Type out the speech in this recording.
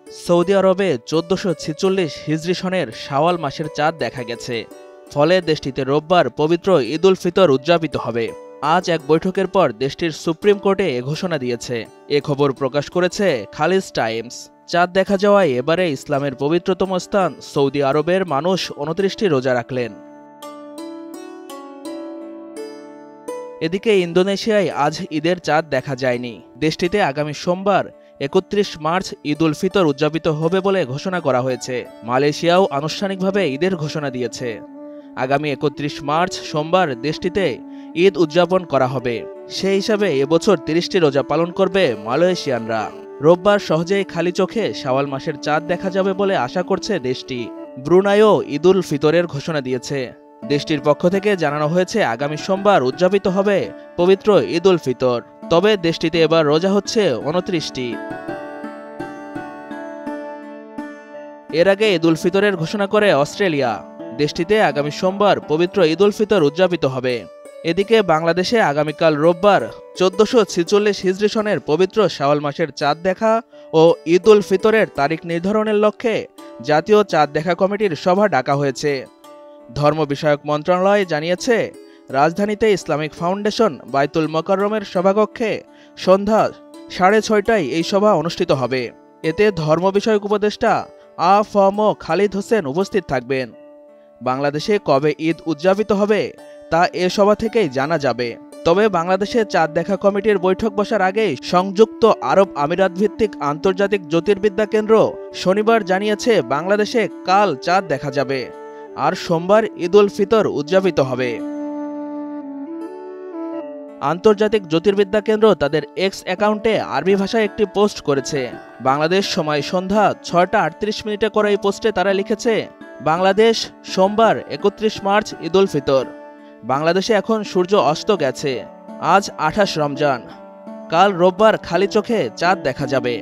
Saudi আরবে 1446 হিজরি সনের শাওয়াল মাসের চাঁদ দেখা গেছে। ফলে দেশটিতে রোববার পবিত্র ঈদ উল ফিতর উদযাপিত হবে। আজ এক বৈঠকের পর দেশটির সুপ্রিম কোর্টে এ ঘোষণা দিয়েছে। এ খবর প্রকাশ করেছে খালিজ টাইমস। চাঁদ দেখা যাওয়ায় এবারে ইসলামের পবিত্রতম স্থান সৌদি আরবের মানুষ 29টি রোজা রাখলেন। এদিকে ইন্দোনেশিয়ায় আজ ঈদের চাঁদ দেখা যায়নি। দেশটিতে আগামী সোমবার 31 মার্চ ঈদ উল ফিতর উদযাপিত হবে বলে ঘোষণা করা হয়েছে। মালয়েশিয়াও আনুষ্ঠানিকভাবে ঈদের ঘোষণা দিয়েছে। আগামী 31 মার্চ সোমবার দেশটিতে ঈদ উদযাপন করা হবে। সেই হিসাবে এবছর 30টি রোজা পালন করবে মালয়েশিয়ানরা। রোববার সহজেই খালি চোখে শাওয়াল মাসের চাঁদ দেখা যাবে বলে আশা করছে দেশটি। ব্রুনাইও ঈদ উল ফিতরের ঘোষণা দিয়েছে। দেশটির পক্ষ থেকে জানানো হয়েছে আগামী সোমবার উদযাপিত হবে পবিত্র ঈদ উল ফিতর। তবে দেশটিতে এবার রোজা হচ্ছে 29টি। এর আগে ঈদ উল ফিতরের ঘোষণা করে অস্ট্রেলিয়া। দেশটিতে আগামী সোমবার পবিত্র ঈদ উল ফিতর উদযাপিত হবে। এদিকে বাংলাদেশে আগামীকাল রোববার 1446 হিজরি সনের পবিত্র শাওয়াল মাসের চাঁদ দেখা ও ঈদ উল ফিতরের তারিখ নির্ধারণের লক্ষ্যে জাতীয় চাঁদ দেখা কমিটির সভা ডাকা হয়েছে। ধর্ম বিষয়ক মন্ত্রণালয় জানিয়েছে, রাজধানীতে ইসলামিক ফাউন্ডেশন বাইতুল মোকাররমের সভাকক্ষে সন্ধ্যা 6:30টায় এই সভা অনুষ্ঠিত হবে। এতে ধর্ম বিষয়ক উপদেষ্টা আ.ফ.ম. খালিদ হোসেন উপস্থিত থাকবেন। বাংলাদেশে কবে ঈদ উদযাপিত হবে তা এ সভা থেকেই জানা যাবে। তবে বাংলাদেশে চাঁদ দেখা কমিটির বৈঠক বসার আগেই সংযুক্ত আরব আমিরাত ভিত্তিক আন্তর্জাতিক জ্যোতির্বিদ্যা কেন্দ্র শনিবার জানিয়েছে বাংলাদেশে কাল চাঁদ দেখা যাবে আর সোমবার ঈদ উল ফিতর উদযাপিত হবে। আন্তর্জাতিক জ্যোতির্বিদ্যা কেন্দ্র তাদের এক্স অ্যাকাউন্টে আরবি ভাষায় একটি পোস্ট করেছে। বাংলাদেশ সময় সন্ধ্যা 6:38 করে এই পোস্টে তারা লিখেছে, বাংলাদেশ সোমবার 31 মার্চ ঈদ উল ফিতর। বাংলাদেশে এখন সূর্য অস্ত গেছে। আজ 28 রমজান। কাল রোববার খালি চোখে চাঁদ দেখা যাবে।